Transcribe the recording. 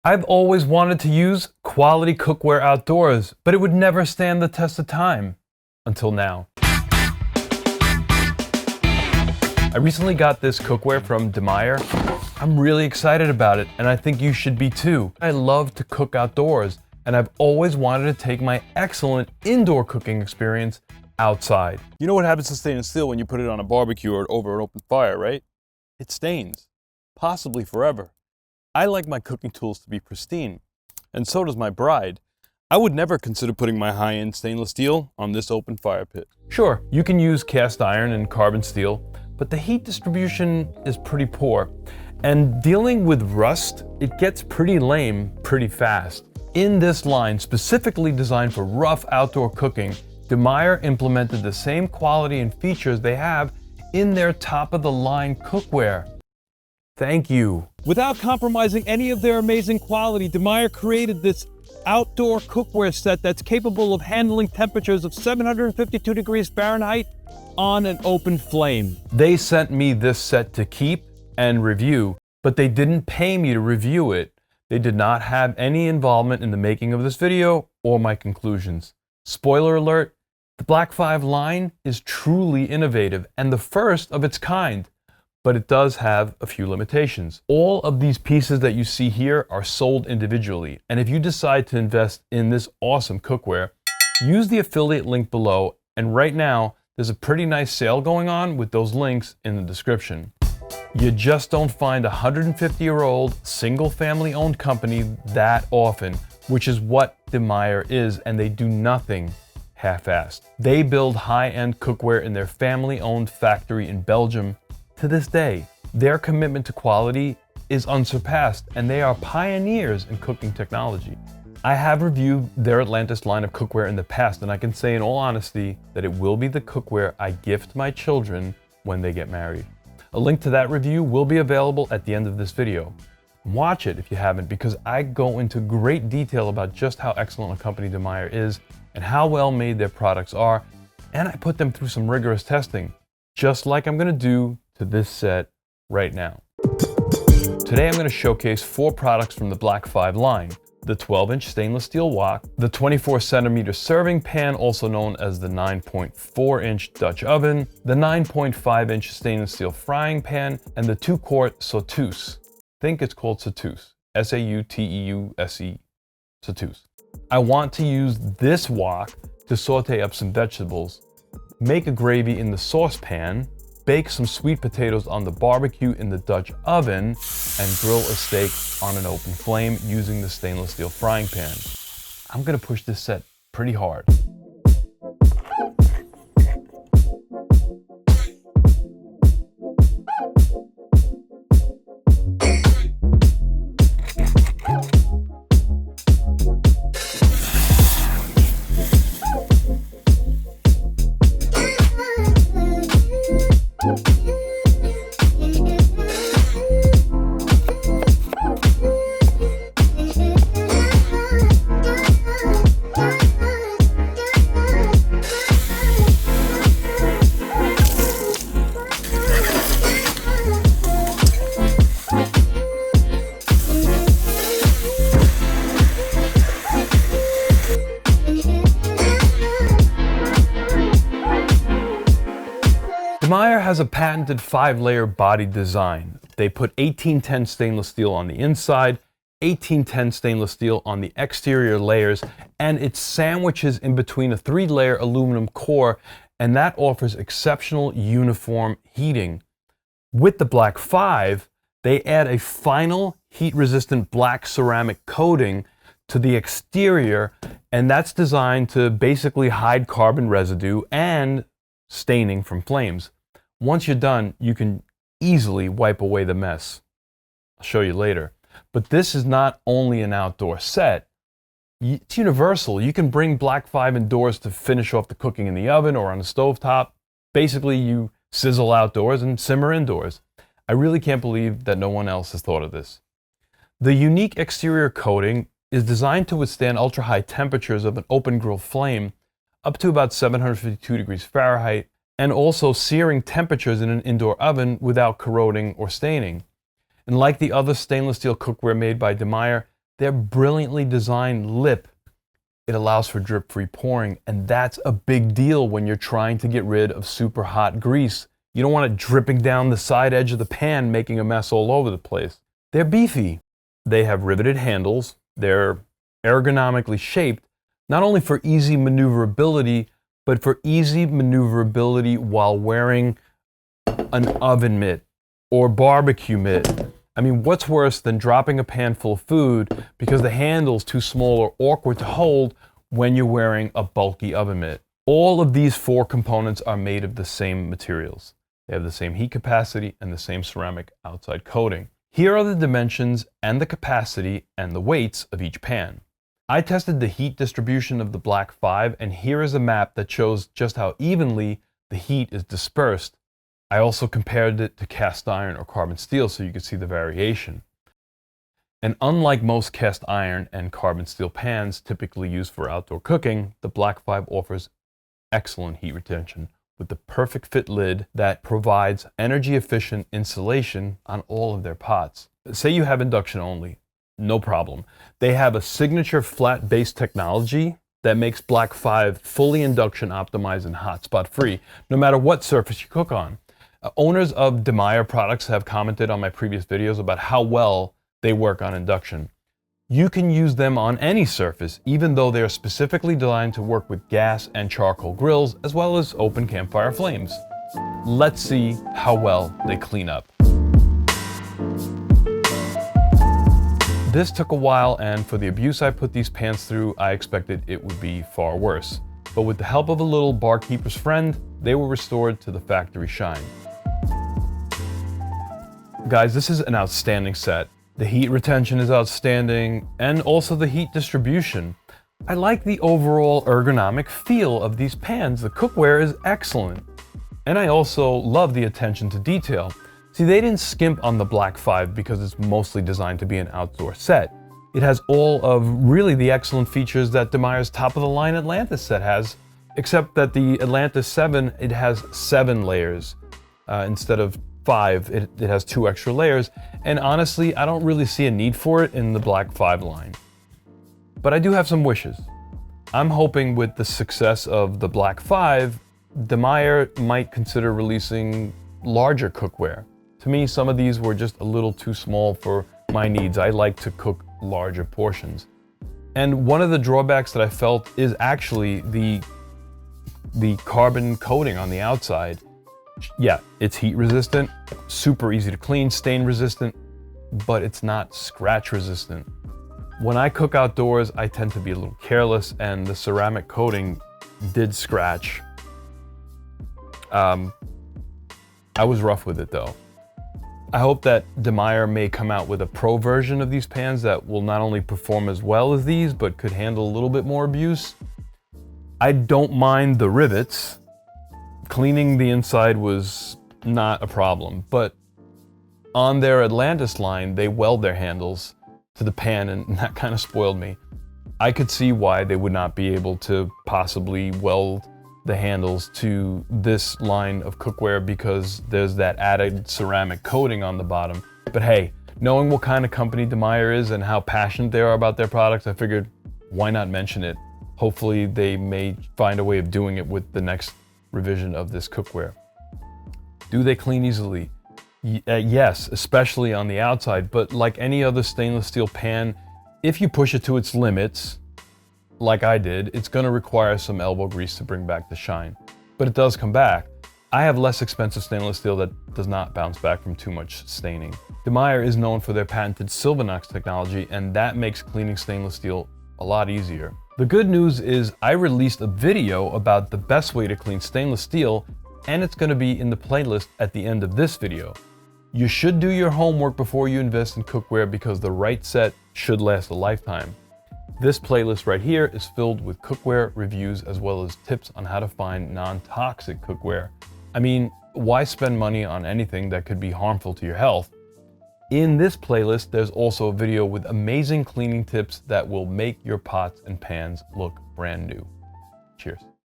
I've always wanted to use quality cookware outdoors, but it would never stand the test of time. Until now. I recently got this cookware from Demeyere. I'm really excited about it, and I think you should be too. I love to cook outdoors, and I've always wanted to take my excellent indoor cooking experience outside. You know what happens to stainless steel when you put it on a barbecue or over an open fire, right? It stains, possibly forever. I like my cooking tools to be pristine, and so does my bride. I would never consider putting my high-end stainless steel on this open fire pit. Sure, you can use cast iron and carbon steel, but the heat distribution is pretty poor. And dealing with rust, it gets pretty lame pretty fast. In this line, specifically designed for rough outdoor cooking, Demeyere implemented the same quality and features they have in their top-of-the-line cookware. Thank you. Without compromising any of their amazing quality, Demeyere created this outdoor cookware set that's capable of handling temperatures of 752 degrees Fahrenheit on an open flame. They sent me this set to keep and review, but they didn't pay me to review it. They did not have any involvement in the making of this video or my conclusions. Spoiler alert, the Black 5 line is truly innovative and the first of its kind, but it does have a few limitations. All of these pieces that you see here are sold individually, and if you decide to invest in this awesome cookware, use the affiliate link below, and right now, there's a pretty nice sale going on with those links in the description. You just don't find a 150-year-old, single-family owned company that often, which is what Demeyere is, and they do nothing half-assed. They build high-end cookware in their family-owned factory in Belgium. To this day, their commitment to quality is unsurpassed, and they are pioneers in cooking technology. I have reviewed their Atlantis line of cookware in the past, and I can say in all honesty that it will be the cookware I gift my children when they get married. A link to that review will be available at the end of this video. Watch it if you haven't, because I go into great detail about just how excellent a company Demeyere is and how well made their products are, and I put them through some rigorous testing, just like I'm going to do to this set right now. Today I'm going to showcase 4 products from the Black 5 line. The 12-inch stainless steel wok, the 24-centimeter serving pan, also known as the 9.4-inch Dutch oven, the 9.5-inch stainless steel frying pan, and the 2-quart sauteuse. Think it's called sauteuse. S-A-U-T-E-U-S-E. Sauteuse. I want to use this wok to saute up some vegetables, make a gravy in the saucepan, bake some sweet potatoes on the barbecue in the Dutch oven, and grill a steak on an open flame using the stainless steel frying pan. I'm gonna push this set pretty hard. Demeyere has a patented 5-layer body design. They put 1810 stainless steel on the inside, 1810 stainless steel on the exterior layers, and it sandwiches in between a 3-layer aluminum core, and that offers exceptional uniform heating. With the Black 5, they add a final heat-resistant black ceramic coating to the exterior, and that's designed to basically hide carbon residue and staining from flames. Once you're done, you can easily wipe away the mess. I'll show you later. But this is not only an outdoor set, it's universal. You can bring Black 5 indoors to finish off the cooking in the oven or on the stovetop. Basically, you sizzle outdoors and simmer indoors. I really can't believe that no one else has thought of this. The unique exterior coating is designed to withstand ultra-high temperatures of an open grill flame, up to about 752 degrees Fahrenheit, and also searing temperatures in an indoor oven without corroding or staining. And like the other stainless steel cookware made by Demeyere, Their brilliantly designed lip, it allows for drip-free pouring, and that's a big deal when you're trying to get rid of super hot grease. You don't want it dripping down the side edge of the pan, making a mess all over the place. They're beefy. They have riveted handles. They're ergonomically shaped, not only for easy maneuverability, but for easy maneuverability while wearing an oven mitt or barbecue mitt. I mean, what's worse than dropping a pan full of food because the handle's too small or awkward to hold when you're wearing a bulky oven mitt? All of these 4 components are made of the same materials. They have the same heat capacity and the same ceramic outside coating. Here are the dimensions and the capacity and the weights of each pan. I tested the heat distribution of the Black 5, and here is a map that shows just how evenly the heat is dispersed. I also compared it to cast iron or carbon steel so you could see the variation. And unlike most cast iron and carbon steel pans typically used for outdoor cooking, the Black 5 offers excellent heat retention with the perfect fit lid that provides energy efficient insulation on all of their pots. Say you have induction only, no problem. They have a signature flat base technology that makes Black 5 fully induction optimized and hotspot free, no matter what surface you cook on. Owners of Demeyere products have commented on my previous videos about how well they work on induction. You can use them on any surface, even though they are specifically designed to work with gas and charcoal grills, as well as open campfire flames. Let's see how well they clean up. This took a while, and for the abuse I put these pans through, I expected it would be far worse. But with the help of a little barkeeper's friend, they were restored to the factory shine. Guys, this is an outstanding set. The heat retention is outstanding, and also the heat distribution. I like the overall ergonomic feel of these pans. The cookware is excellent. And I also love the attention to detail. See, they didn't skimp on the Black 5 because it's mostly designed to be an outdoor set. It has all of really the excellent features that Demeyere's top-of-the-line Atlantis set has, except that the Atlantis 7, it has 7 layers instead of 5. It has 2 extra layers, and honestly, I don't really see a need for it in the Black 5 line. But I do have some wishes. I'm hoping with the success of the Black 5, Demeyere might consider releasing larger cookware. To me, some of these were just a little too small for my needs. I like to cook larger portions. And one of the drawbacks that I felt is actually the carbon coating on the outside. Yeah, it's heat resistant, super easy to clean, stain resistant, but it's not scratch resistant. When I cook outdoors, I tend to be a little careless, and the ceramic coating did scratch. I was rough with it though. I hope that Demeyere may come out with a pro version of these pans that will not only perform as well as these, but could handle a little bit more abuse. I don't mind the rivets. Cleaning the inside was not a problem, but on their Atlantis line, they weld their handles to the pan, and that kind of spoiled me. I could see why they would not be able to possibly weld the handles to this line of cookware because there's that added ceramic coating on the bottom. But hey, knowing what kind of company Demeyere is and how passionate they are about their products, I figured, why not mention it? Hopefully they may find a way of doing it with the next revision of this cookware. Do they clean easily? Yes, especially on the outside, but like any other stainless steel pan, if you push it to its limits, like I did, it's going to require some elbow grease to bring back the shine. But it does come back. I have less expensive stainless steel that does not bounce back from too much staining. Demeyere is known for their patented Silvernox technology, and that makes cleaning stainless steel a lot easier. The good news is I released a video about the best way to clean stainless steel, and it's going to be in the playlist at the end of this video. You should do your homework before you invest in cookware because the right set should last a lifetime. This playlist right here is filled with cookware reviews as well as tips on how to find non-toxic cookware. I mean, why spend money on anything that could be harmful to your health? In this playlist, there's also a video with amazing cleaning tips that will make your pots and pans look brand new. Cheers.